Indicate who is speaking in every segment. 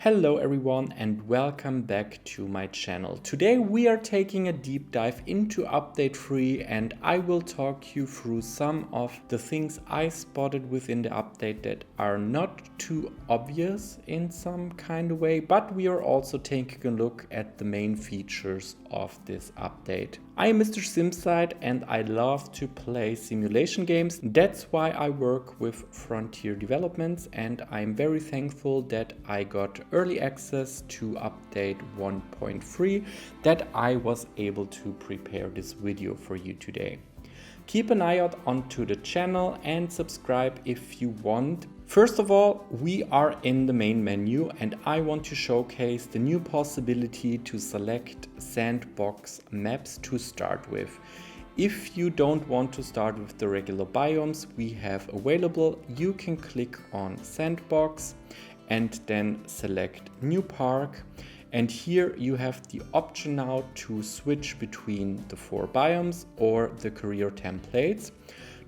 Speaker 1: Hello everyone and welcome back to my channel. Today we are taking a deep dive into update 3 and I will talk you through some of the things I spotted within the update that are not too obvious in some kind of way, but we are also taking a look at the main features of this update. I am MrSimside and I love to play simulation games. That's why I work with Frontier Developments and I'm very thankful that I got early access to update 1.3 that I was able to prepare this video for you today. Keep an eye out onto the channel and subscribe if you want. First of all, we are in the main menu and I want to showcase the new possibility to select sandbox maps to start with. If you don't want to start with the regular biomes we have available, you can click on sandbox and then select new park. And here you have the option now to switch between the 4 biomes or the career templates.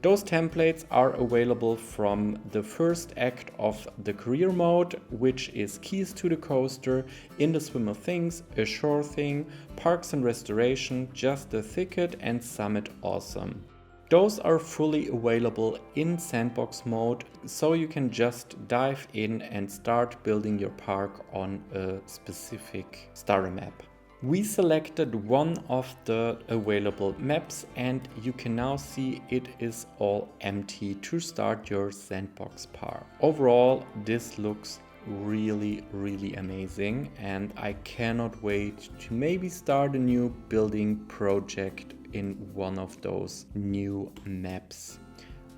Speaker 1: Those templates are available from the first act of the career mode, which is keys to the coaster, in the swim of things, a shore thing, parks and restoration, just the thicket and summit awesome. Those are fully available in sandbox mode, so you can just dive in and start building your park on a specific starter map. We selected one of the available maps and you can now see it is all empty to start your sandbox park. Overall, this looks really amazing and I cannot wait to maybe start a new building project in one of those new maps.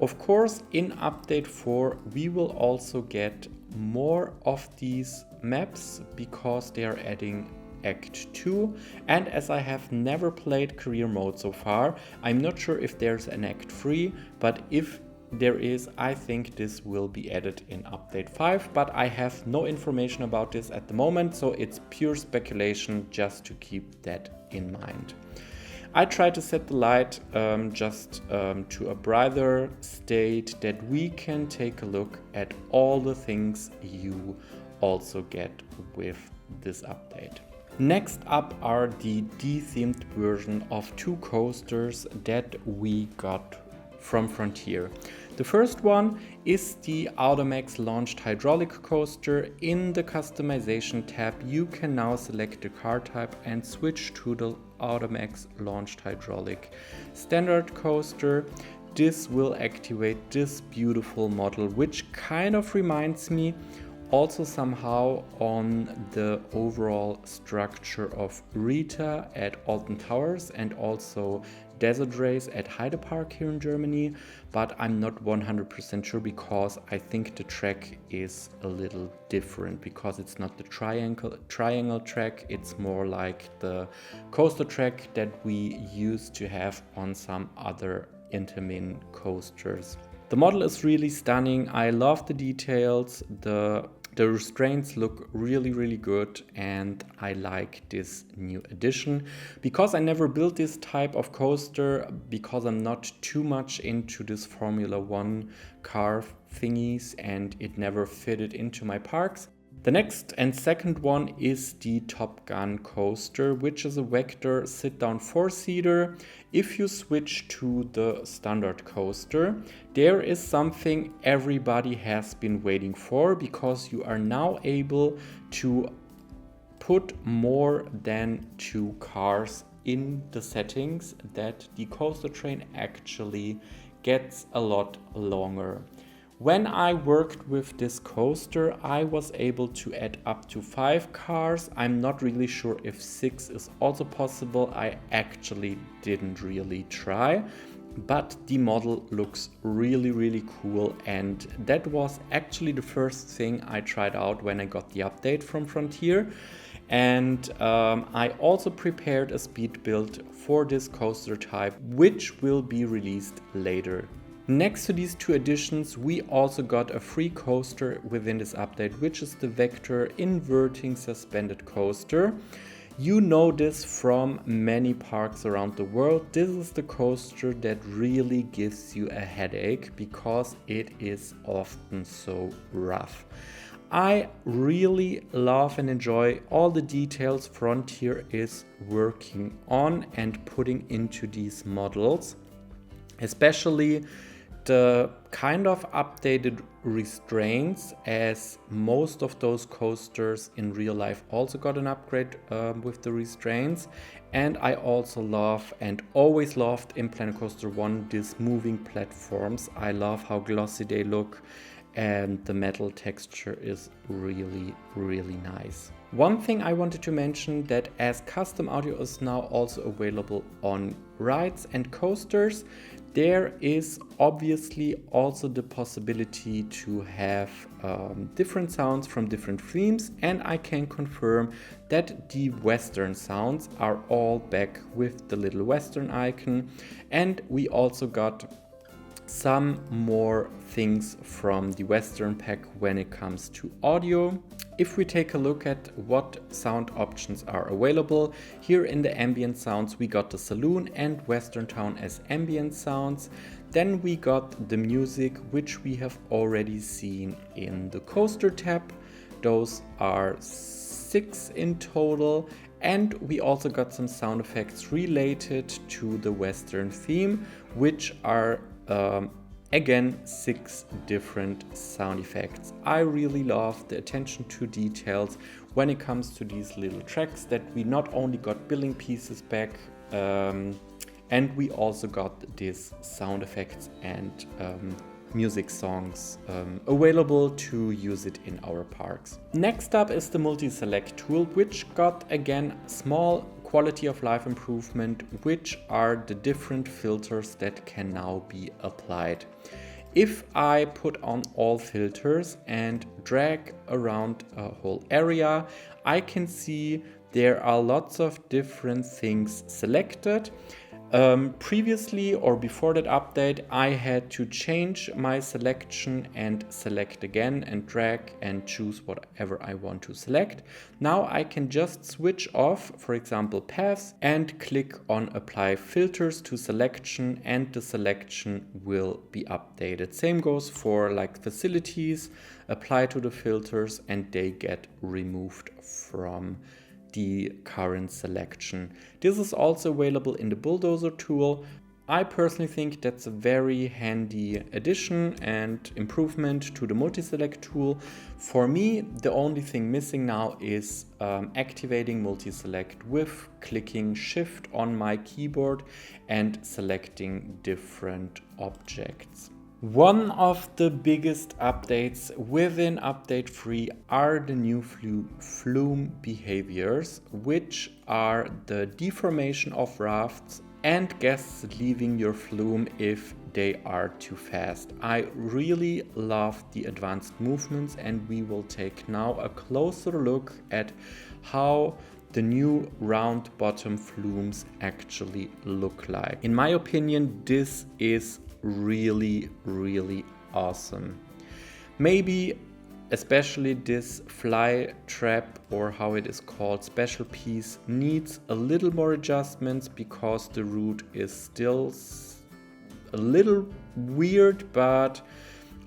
Speaker 1: Of course, in update 4 we will also get more of these maps because they are adding Act 2, and as I have never played career mode so far, I'm not sure if there's an Act 3, but if there is, I think this will be added in update 5, but I have no information about this at the moment, so it's pure speculation, just to keep that in mind. I try to set the light to a brighter state that we can take a look at all the things you also get with this update. Next up are the de-themed version of 2 coasters that we got from Frontier. The first one is the Automax launched hydraulic coaster. In the customization tab you can now select the car type and switch to the Automax launched hydraulic standard coaster. This will activate this beautiful model, which kind of reminds me also somehow on the overall structure of Rita at Alton Towers and also Desert Race at Heide Park here in Germany, but I'm not 100% sure because I think the track is a little different because it's not the triangle track, it's more like the coaster track that we used to have on some other Intamin coasters. The model is really stunning. I love the details. The restraints look really good and I like this new addition. Because I never built this type of coaster, because I'm not too much into this Formula 1 car thingies and it never fitted into my parks. The next and second one is the Top Gun coaster, which is a vector sit-down 4-seater. If you switch to the standard coaster, there is something everybody has been waiting for because you are now able to put more than 2 cars in the settings, that the coaster train actually gets a lot longer. When I worked with this coaster, I was able to add up to 5 cars. I'm not really sure if 6 is also possible. I actually didn't really try, but the model looks really cool and that was actually the first thing I tried out when I got the update from Frontier. And I also prepared a speed build for this coaster type, which will be released later. Next to these 2 additions, we also got a free coaster within this update, which is the Vector Inverting Suspended Coaster. You know this from many parks around the world. This is the coaster that really gives you a headache because it is often so rough. I really love and enjoy all the details Frontier is working on and putting into these models, especially the kind of updated restraints, as most of those coasters in real life also got an upgrade with the restraints. And I also love and always loved in Planet Coaster 1 these moving platforms. I love how glossy they look, and the metal texture is really, really nice. One thing I wanted to mention, that as custom audio is now also available on rides and coasters, there is obviously also the possibility to have different sounds from different themes, and I can confirm that the Western sounds are all back with the little Western icon, and we also got some more things from the Western pack when it comes to audio. If we take a look at what sound options are available, here in the ambient sounds we got the Saloon and Western Town as ambient sounds. Then we got the music, which we have already seen in the coaster tab. Those are 6 in total. And we also got some sound effects related to the Western theme, which are again 6 different sound effects. I really love the attention to details when it comes to these little tracks, that we not only got billing pieces back, and we also got these sound effects and music songs available to use it in our parks. Next up is the multi-select tool, which got again small quality of life improvement, which are the different filters that can now be applied. If I put on all filters and drag around a whole area, I can see there are lots of different things selected. Previously or before that update, I had to change my selection and select again and drag and choose whatever I want to select. Now I can just switch off, for example, paths, and click on apply filters to selection, and the selection will be updated. Same goes for like facilities, apply to the filters and they get removed from the current selection. This is also available in the bulldozer tool. I personally think that's a very handy addition and improvement to the multi-select tool. For me, the only thing missing now is activating multi-select with clicking Shift on my keyboard and selecting different objects. One of the biggest updates within update 3 are the new Flume behaviors, which are the deformation of rafts and guests leaving your Flume if they are too fast. I really love the advanced movements, and we will take now a closer look at how the new round bottom Flumes actually look like. In my opinion, this is really, really awesome. Maybe especially this fly trap, or how it is called, special piece, needs a little more adjustments because the route is still a little weird, but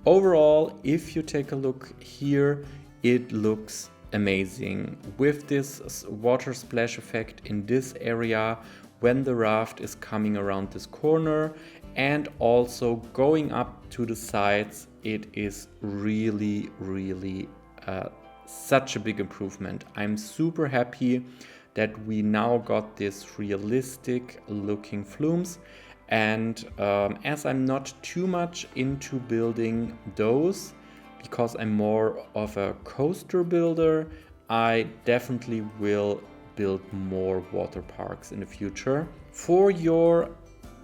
Speaker 1: overall, if you take a look here, it looks amazing with this water splash effect in this area when the raft is coming around this corner, and also going up to the sides. It is really, really such a big improvement. I'm super happy that we now got this realistic looking Flumes, and as I'm not too much into building those, because I'm more of a coaster builder, I definitely will build more water parks in the future. For your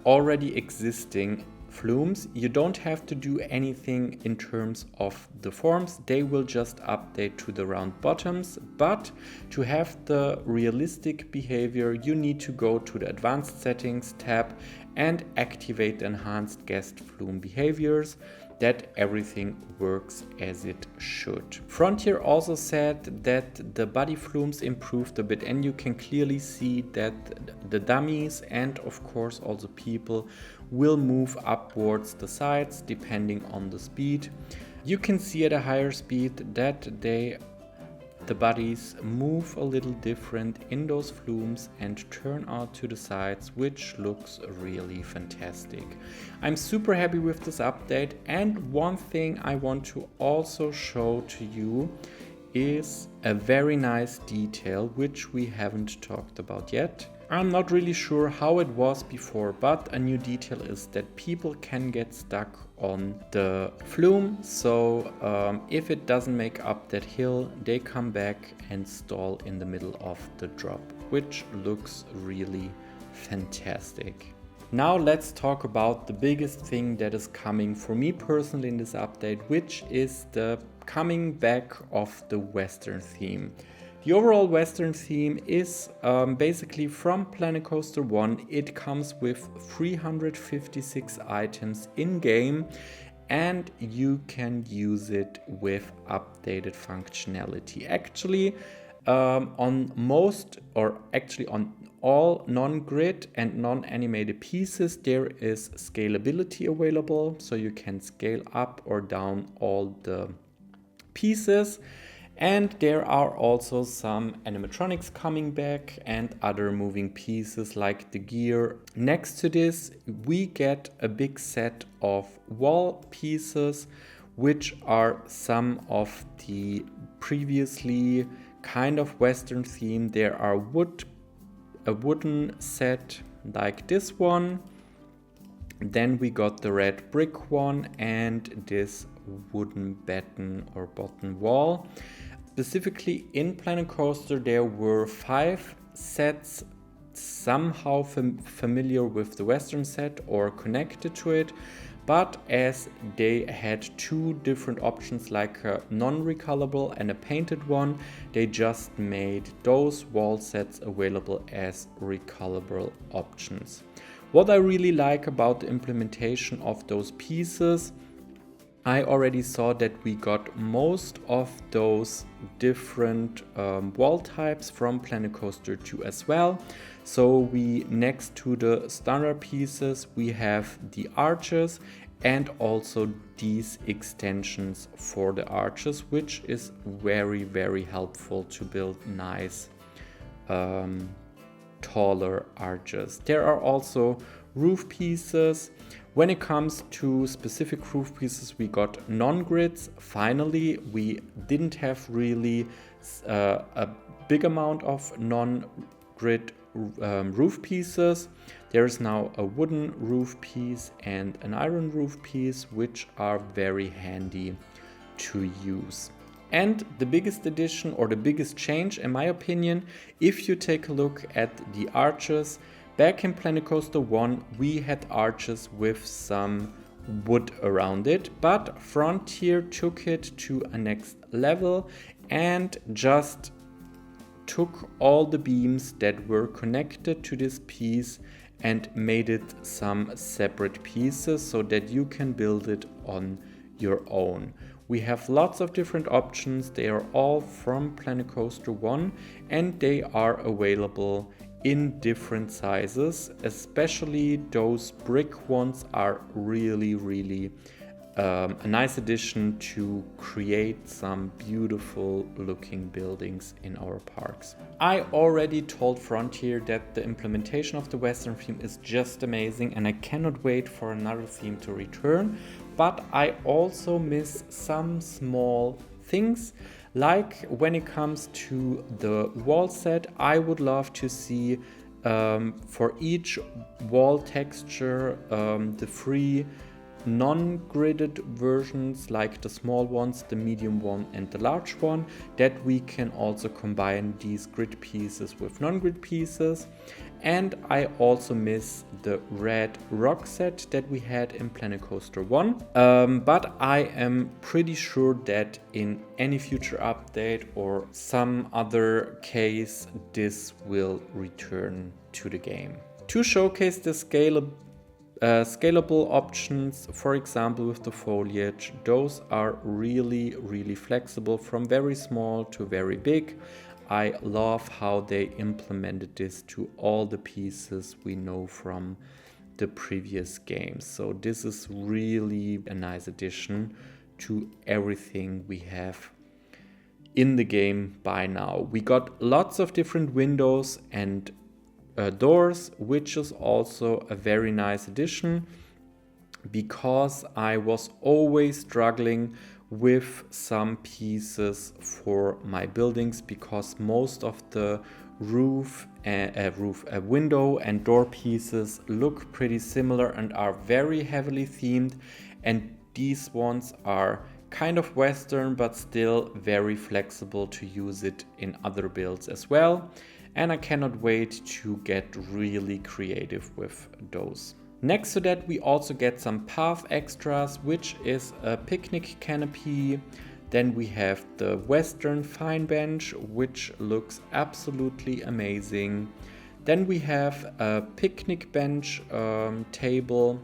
Speaker 1: already existing Flumes, you don't have to do anything in terms of the forms. They will just update to the round bottoms, but to have the realistic behavior, you need to go to the advanced settings tab and activate the enhanced guest Flume behaviors, that everything works as it should. Frontier also said that the body Flumes improved a bit, and you can clearly see that the dummies and of course also people will move upwards the sides depending on the speed. You can see at a higher speed that the bodies move a little different in those flumes and turn out to the sides, which looks really fantastic. I'm super happy with this update, and one thing I want to also show to you is a very nice detail which we haven't talked about yet. I'm not really sure how it was before, but a new detail is that people can get stuck on the flume. So if it doesn't make up that hill, they come back and stall in the middle of the drop, which looks really fantastic. Now let's talk about the biggest thing that is coming for me personally in this update, which is the coming back of the Western theme. The overall Western theme is basically from Planet Coaster 1. It comes with 356 items in game, and you can use it with updated functionality. Actually, on most, or actually on all non-grid and non-animated pieces, there is scalability available, so you can scale up or down all the pieces. And there are also some animatronics coming back and other moving pieces like the gear. Next to this, we get a big set of wall pieces, which are some of the previously kind of Western theme. There are a wooden set like this one. Then we got the red brick one and this wooden batten or bottom wall. Specifically in Planet Coaster, there were 5 sets somehow familiar with the Western set or connected to it, but as they had 2 different options, like a non-recolorable and a painted one, they just made those wall sets available as recolorable options. What I really like about the implementation of those pieces, I already saw that we got most of those different wall types from Planet Coaster 2 as well. So we, next to the standard pieces, we have the arches and also these extensions for the arches, which is very, very helpful to build nice taller arches. There are also roof pieces. When it comes to specific roof pieces, we got non-grids. Finally, we didn't have really a big amount of non-grid roof pieces. There is now a wooden roof piece and an iron roof piece, which are very handy to use. And the biggest addition, or the biggest change in my opinion, if you take a look at the arches, back in Planet Coaster 1 we had arches with some wood around it, but Frontier took it to a next level and just took all the beams that were connected to this piece and made it some separate pieces so that you can build it on your own. We have lots of different options. They are all from Planet Coaster 1 and they are available in different sizes. Especially those brick ones are really a nice addition to create some beautiful looking buildings in our parks. I already told Frontier that the implementation of the Western theme is just amazing and I cannot wait for another theme to return, but I also miss some small things. Like when it comes to the wall set, I would love to see for each wall texture the 3 non-gridded versions, like the small ones, the medium one and the large one, that we can also combine these grid pieces with non-grid pieces. And I also miss the red rock set that we had in Planet Coaster 1. But I am pretty sure that in any future update or some other case, this will return to the game. To showcase the scalable options, for example with the foliage, those are really flexible from very small to very big. I love how they implemented this to all the pieces we know from the previous games. So this is really a nice addition to everything we have in the game by now. We got lots of different windows and doors, which is also a very nice addition, because I was always struggling with some pieces for my buildings, because most of the window and door pieces look pretty similar and are very heavily themed, and these ones are kind of Western but still very flexible to use it in other builds as well, and I cannot wait to get really creative with those. Next to that, we also get some path extras, which is a picnic canopy. Then we have the Western fine bench, which looks absolutely amazing. Then we have a picnic bench table,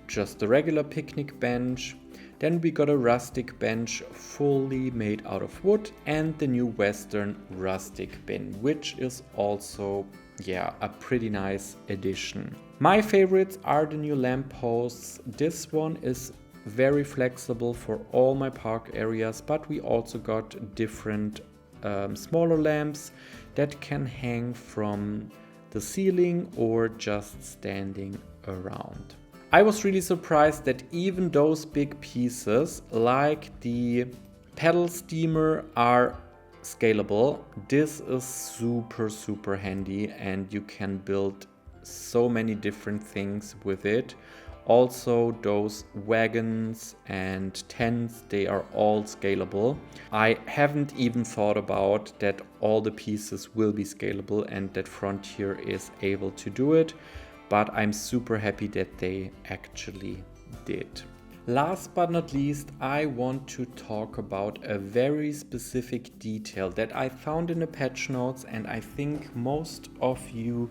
Speaker 1: just the regular picnic bench. Then we got a rustic bench fully made out of wood, and the new Western rustic bin, which is also a pretty nice addition. My favorites are the new lampposts. This one is very flexible for all my park areas, but we also got different smaller lamps that can hang from the ceiling or just standing around. I was really surprised that even those big pieces like the pedal steamer are scalable. This is super handy, and you can build so many different things with it. Also, those wagons and tents, they are all scalable. I haven't even thought about that all the pieces will be scalable and that Frontier is able to do it, but I'm super happy that they actually did. Last but not least, I want to talk about a very specific detail that I found in the patch notes, and I think most of you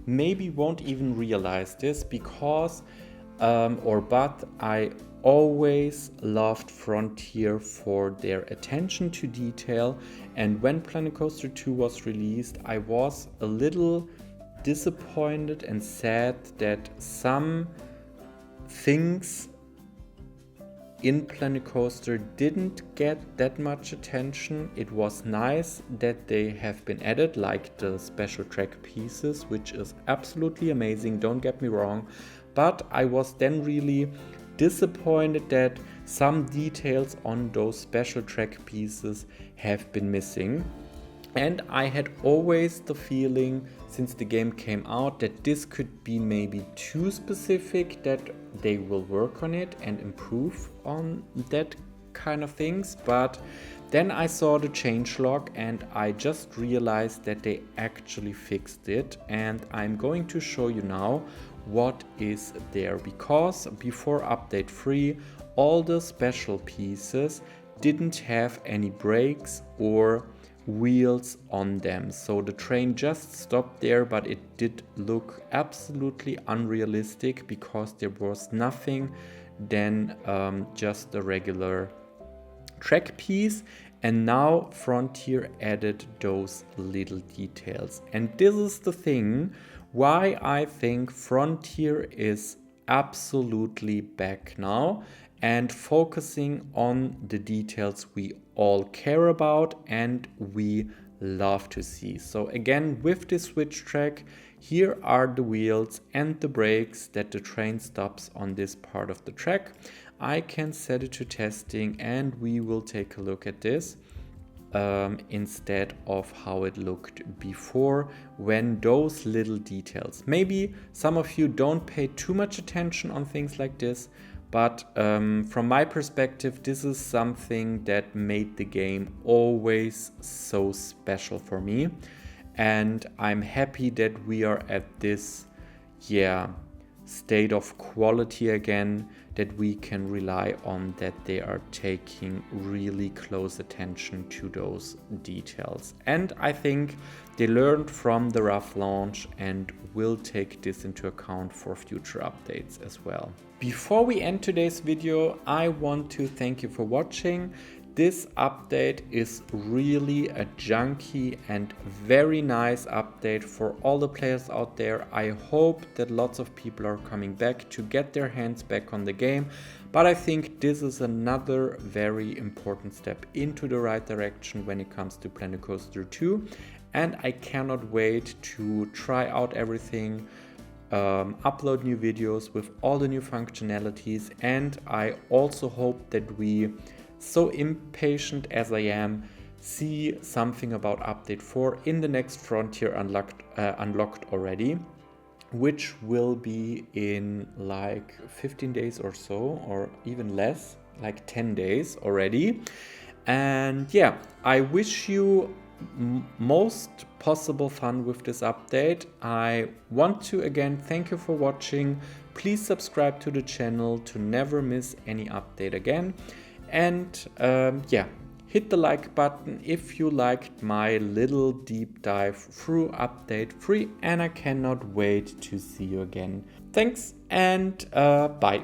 Speaker 1: maybe won't even realize this because but I always loved Frontier for their attention to detail, and when Planet Coaster 2 was released, I was a little disappointed and sad that some things in Planet Coaster didn't get that much attention. It was nice that they have been added, like the special track pieces, which is absolutely amazing, don't get me wrong, but I was then really disappointed that some details on those special track pieces have been missing. And I had always the feeling since the game came out that this could be maybe too specific, that they will work on it and improve on that kind of things. But then I saw the changelog and I just realized that they actually fixed it, and I'm going to show you now what is there, because before update 3 all the special pieces didn't have any brakes or wheels on them, so the train just stopped there, but it did look absolutely unrealistic because there was nothing than just a regular track piece. And now Frontier added those little details, and this is the thing why I think Frontier is absolutely back now and focusing on the details we all care about and we love to see. So again, with this switch track, here are the wheels and the brakes that the train stops on this part of the track. I can set it to testing and we will take a look at this instead of how it looked before, when those little details. Maybe some of you don't pay too much attention on things like this, but from my perspective, this is something that made the game always so special for me. And I'm happy that we are at this, state of quality again, that we can rely on, that they are taking really close attention to those details. And I think they learned from the rough launch and will take this into account for future updates as well. Before we end today's video, I want to thank you for watching. This update is really a junky and very nice update for all the players out there. I hope that lots of people are coming back to get their hands back on the game, but I think this is another very important step into the right direction when it comes to Planet Coaster 2, and I cannot wait to try out everything, upload new videos with all the new functionalities, and I also hope that we, so impatient as I am, see something about update 4 in the next frontier unlocked already, which will be in like 15 days or so, or even less, like 10 days already. And yeah, I wish you most possible fun with this update. I want to again thank you for watching. Please subscribe to the channel to never miss any update again. And yeah, hit the like button if you liked my little deep dive through update 3, and I cannot wait to see you again. Thanks and bye.